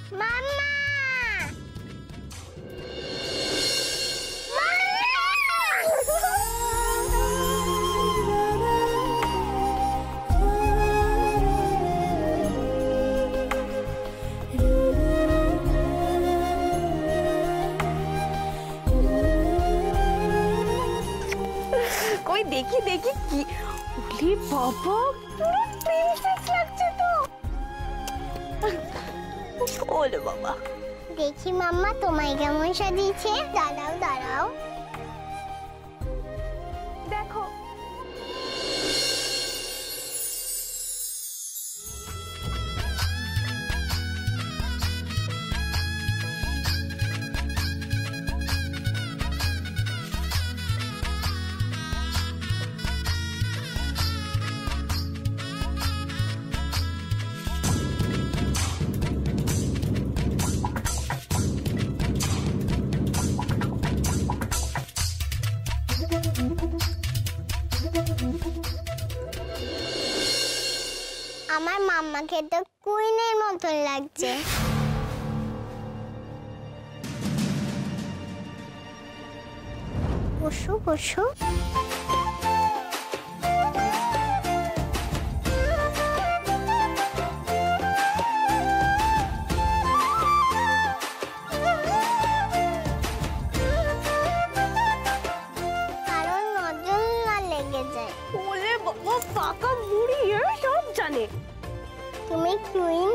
মাম্মা কই দেখি দেখি কি ওরে বাবা পুরো প্রিন্সেস লাগছে তো। ওরে বাবা দেখি মাম্মা তোমায় কেমন সাজিয়েছে। দাঁড়াও দাঁড়াও দেখো। আমার মাম্মাকে তো কুইনের মতন লাগছে। বসো বসো। কারণ নজর না লেগে যায়। ওরে বাবা পাকা বুড়ি সব জানে। তুমি কুইন,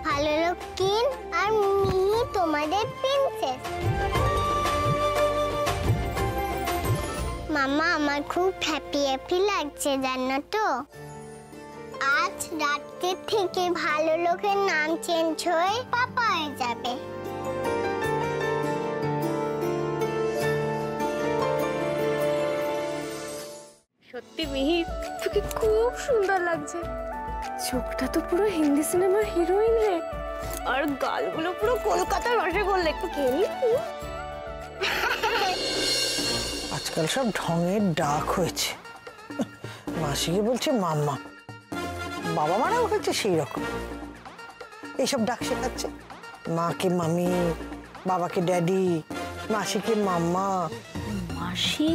ভালো লোক কিন, আর মিহি তোমাদের প্রিন্সেস। মামা আমার খুব হ্যাপি হ্যাপি লাগছে জানো তো। আজ রাতে থেকে ভালো লোকের নাম চেঞ্জ হয়ে পাপা হয়ে যাবে। সত্যি মিহি তোকে খুব সুন্দর লাগছে। চোখটা তো পুরো হিন্দি সিনেমার হিরোইন রে, আর গালগুলো পুরো কলকাতার রসগোল্লা। একটু খেয়ে নি। আজকাল সব ঢঙের ডাক হয়েছে। মাসিকে বলছে মাম্মা, বাবা মারাও হয়েছে সেই রকম। এইসব ডাক শেখাচ্ছে, মাকে মামি, বাবাকে ড্যাডি, মাসিকে মাম্মা। মাসি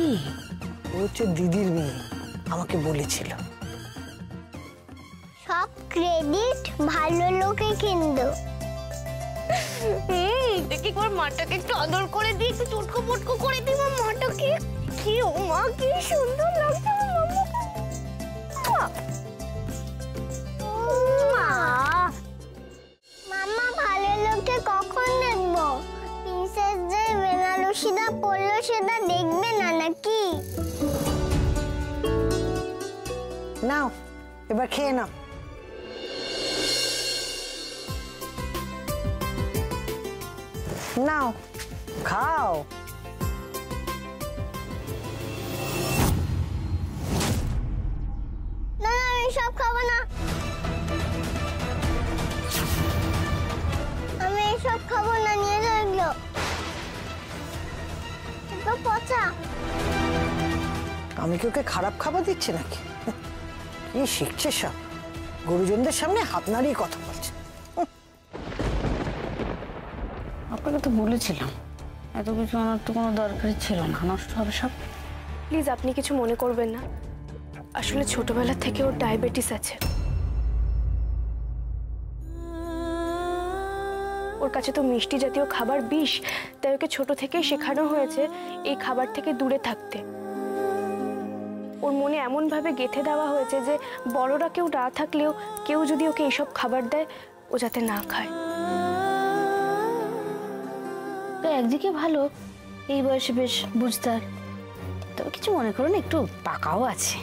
ও হচ্ছে দিদির মেয়ে, আমাকে বলেছিল। সব ক্রেডিট ভালো লোকে কিন্তু। দেখি একবার মাটাকে একটু আদর করে দিই, একটু চটকো পটকো করে দিই। মাটাকে কি ও মা কি সুন্দর লাগছে মাম্মা ভালো লোককে কখন দেখবো? প্রিন্সেস যে বেনারসিটা পড়লো সেটা দেখবে না নাকি? নাও এবার খেয়ে নাও। নাও খাও। না না আমি সব খাবো না। আমি এসব খাবো না, নিয়ে যাও এগুলো। তো পচা। আমি কি ওকে খারাপ খাবার দিচ্ছি নাকি? কি শিখছে সব, গুরুজনদের সামনে হাত নাড়িয়ে কথা বলছে। আপনাকে তো বলেছিলাম এত কিছু আনার তো কোনো দরকারই ছিল না, নষ্ট হবে সব। প্লিজ আপনি কিছু মনে করবেন না। আসলে ছোটবেলা থেকে ওর ডায়াবেটিস আছে। ওর কাছে তো মিষ্টি জাতীয় খাবার বিষ, তাই ওকে ছোট থেকেই শেখানো হয়েছে এই খাবার থেকে দূরে থাকতে। ওর মনে এমন ভাবে গেঁথে দেওয়া হয়েছে যে বড়রা কেউ না থাকলেও কেউ যদি ওকে এইসব খাবার দেয় ও যাতে না খায়। তো একদিকে ভালো, এই বয়সে বেশ বুঝতার। তবে কিছু মনে করুন, একটু পাকাও আছে।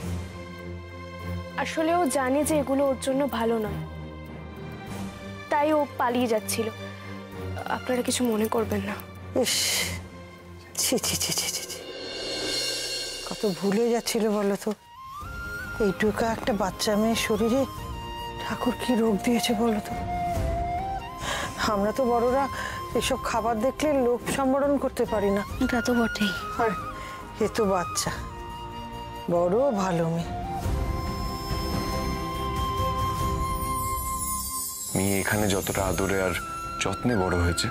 আসলে ও জানে যে এগুলো ওর জন্য ভালো নয়, তাই ও পালিয়ে যাচ্ছিল। আপনারা কিছু মনে করবেন না। ইস, ছি ছি ছি ছি ছি ছি। কত ভুলে যাচ্ছিল বলো তো। এইটুকু একটা বাচ্চা মেয়ের শরীরে ঠাকুর কি রোগ দিয়েছে বলো তো। আমরা তো বড়রা এসব খাবার দেখলে লোভ সম্বরণ করতে পারি না। এটা তো বটেই। আর এ তো বাচ্চা, বড় ভালো মেয়ে। মেয়ে এখানে যতটা আদরে আর যত্নে বড় হয়েছে,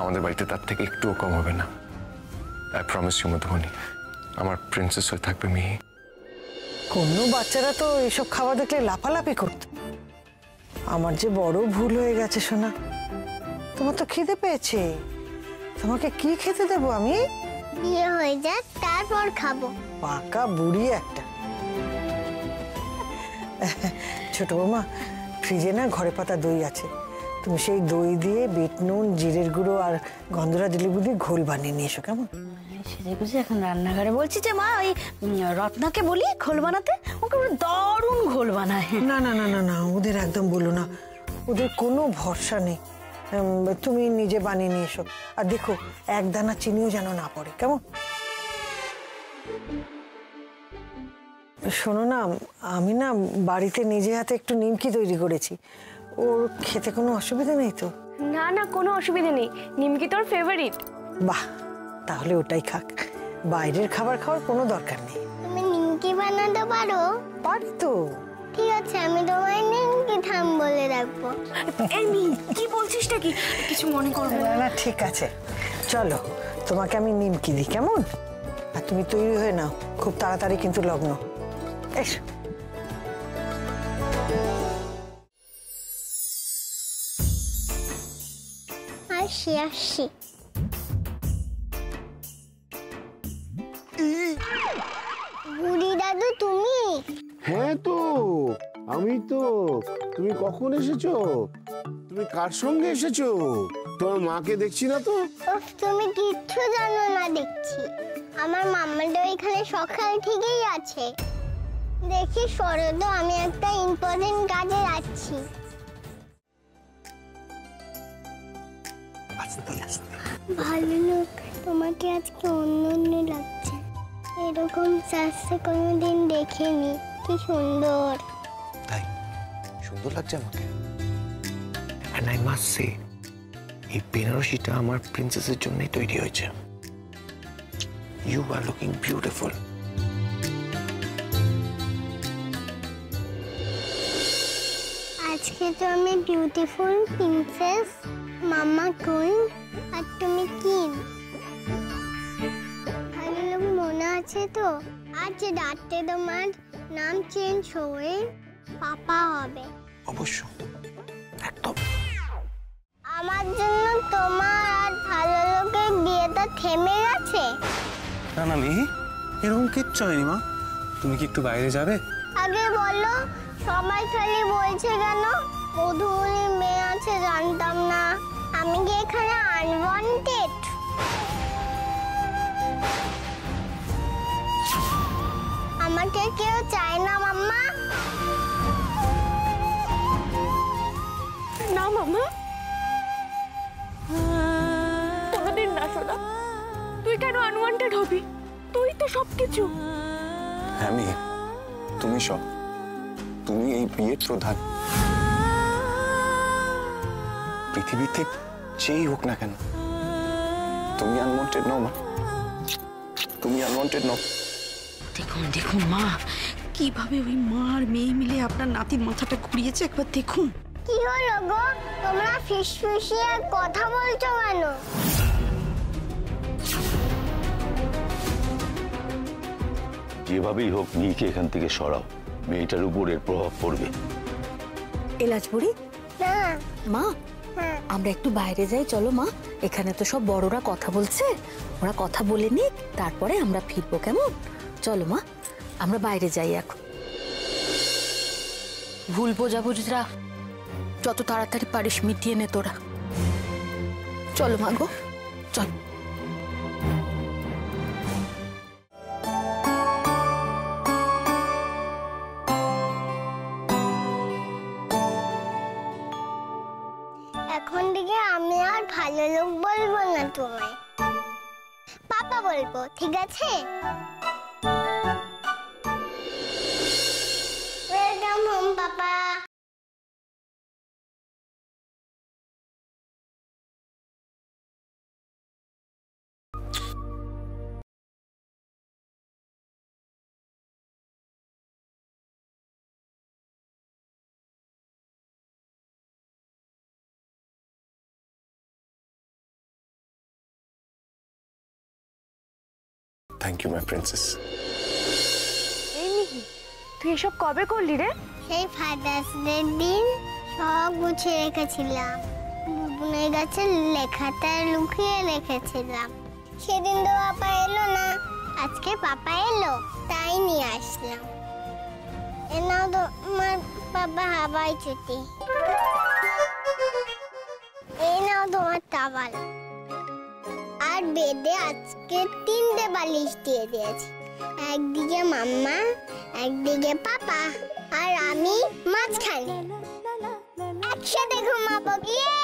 আমাদের বাড়িতে তার থেকে একটুও কম হবে না। আই প্রমিস ইউ মধুবনী, আমার প্রিন্সেস হয়ে থাকবে মিহি। কোনো বাচ্চারা তো এসব খাওয়া দেখলে লাফালাফি করত। আমার যে বড় ভুল হয়ে গেছে সোনা। তোমার তো খিদে পেয়েছে, তোমাকে কি খেতে দেবো আমি? বিয়ে হয়ে যাক তারপর খাবো। পাকা বুড়ি একটা। ছোট বৌমা, ফ্রিজে না ঘরে পাতা দই আছে, তুমি সেই দই দিয়ে বিট নুন, জিরের গুঁড়ো আর গন্ধরাজ লেবু দিয়ে ঘোল বানিয়ে নিয়ে এসো, কেমন? সেজে গুজে এখন রান্নাঘরে বলছি যে মা ওই রত্নাকে বলি ঘোল বানাতে, ওকে দারুণ ঘোল বানায়। না না না না না, ওদের একদম বলো না, ওদের কোনো ভরসা নেই। তুমি নিজে বানিয়ে নিয়ে এসো, আর দেখো এক দানা চিনিও যেন না পড়ে, কেমন? শোনো না, আমি না বাড়িতে নিজে হাতে একটু নিমকি তৈরি করেছি, ওর খেতে কোনো অসুবিধা নেই তো? না না, কোনো অসুবিধা নেই, নিমকি তোর ফেভারিট। বাহ, তাহলে ওটাই খাক, বাইরের খাবার খাওয়ার কোনো দরকার নেই। তুমি নিমকি বানাতে পারো? পারি তো। ঠিক আছে, আমি তোমায় নিমকি থাম বলে রাখবো। এই কি বলছিসটা কি? কিছু মনে করবে না না, ঠিক আছে, চলো তোমাকে আমি নিমকি দিই, কেমন? আর তুমি তৈরি হয়ে নাও, খুব তাড়াতাড়ি কিন্তু লগ্ন। এসো। আসি আসি। বুড়ি দাদু তুমি? হ্যাঁ তো, আমি তো। তুমি কখন এসেছো? তুমি কার সঙ্গে এসেছো? তোমার মাকে দেখছি না তো। উফ, তুমি কিচ্ছু জানো না দেখছি। আমার মামাটা এখানে সকাল থেকেই আছে। দেখি সরো তো, আমি একটা ইম্পর্টেন্ট কাজে যাচ্ছি। ভালো লোক, তোমাকে আজকে অন্য অন্য লাগছে। এরকম চাষে কোনোদিন দেখিনি। কি সুন্দর। তাই সুন্দর লাগছে আমাকে। And I must say, এই বেনারসিটা আমার প্রিন্সেসের জন্যই তৈরি হয়েছে। You are looking beautiful. আজকে তো আমি বিউটিফুল প্রিন্সেস, মামা কুইন, আর তুমি কিং। ভালো লোক মনে আছে তো? আজ রাতে তোমার নাম চেঞ্জ হয়ে পাপা হবে। অবশ্য, একদম। আমার জন্য তোমার আর ভালো লোকের বিয়েটা থেমে গেছে। না না মিহি, এরকম কিচ্ছু হয়নি মা। তুমি কি একটু বাইরে যাবে? আগে বলো, সবাই খালি বলছে কেন মধুবনী মেয়ে আছে, জানতাম না। আমি কি এখানে আনওয়ান্টেড? আমাকে কেউ চায় না মাম্মা? না মামা, কোনোদিন না সোনা। তুই কেন আনওয়ান্টেড হবি? তুই তো সবকিছু। হ্যাঁ মিহি, তুমি সব। তুমি এই বিয়ের প্রধান। পৃথিবীতে যেই হোক না কেন, তুমি আনওয়ান্টেড নও মা। তুমি আনওয়ান্টেড নও। দেখুন দেখুন মা, কিভাবে ওই মা আর মেয়ে মিলে আপনার নাতির মাথাটা ঘুরিয়েছে, একবার দেখুন। কি হলো গো, তোমরা ফিসফিসিয়ে কথা বলছো কেন? যেভাবেই হোক মিহিকে এখান থেকে সরাও, মেয়েটার উপর এর প্রভাব পড়বে। এলাচপুরি না। মা, হ্যাঁ। আমরা একটু বাইরে যাই, চলো মা। এখানে তো সব বড়রা কথা বলছে, ওরা কথা বলে নিক, তারপরে আমরা ফিরবো, কেমন? চলো মা, আমরা বাইরে যাই এখন। ভুল বোঝাবুঝিরা যত তাড়াতাড়ি পারিস মিটিয়ে নে তোরা। চলো মা গো, চল। এখন থেকে আমি আর ভালো লোক বলবো না তোমায়, পাপা বলবো, ঠিক আছে? Welcome home papa. Thank you my princess. এই মিহি, তুই এসব কবে করলি রে? সেই ফাদার্স ডে দিন সব গুছিয়ে রেখেছিলাম, বুবনের কাছে লেখাটা লুকিয়ে রেখেছিলাম। সেদিন তো পাপা এলো না, আজকে পাপা এলো তাই নিয়ে আসলাম। এ নাও তো আমার বাবা হাওয়াই চুটি, এই নাও তোমার টাওয়াল, আর বেডে আজকে 3টে বালিশ দিয়ে দিয়েছি, একদিকে মাম্মা, একদিকে পাপা, আর আমি মাঝখানে। একসাথে ঘুমাবো গিয়ে।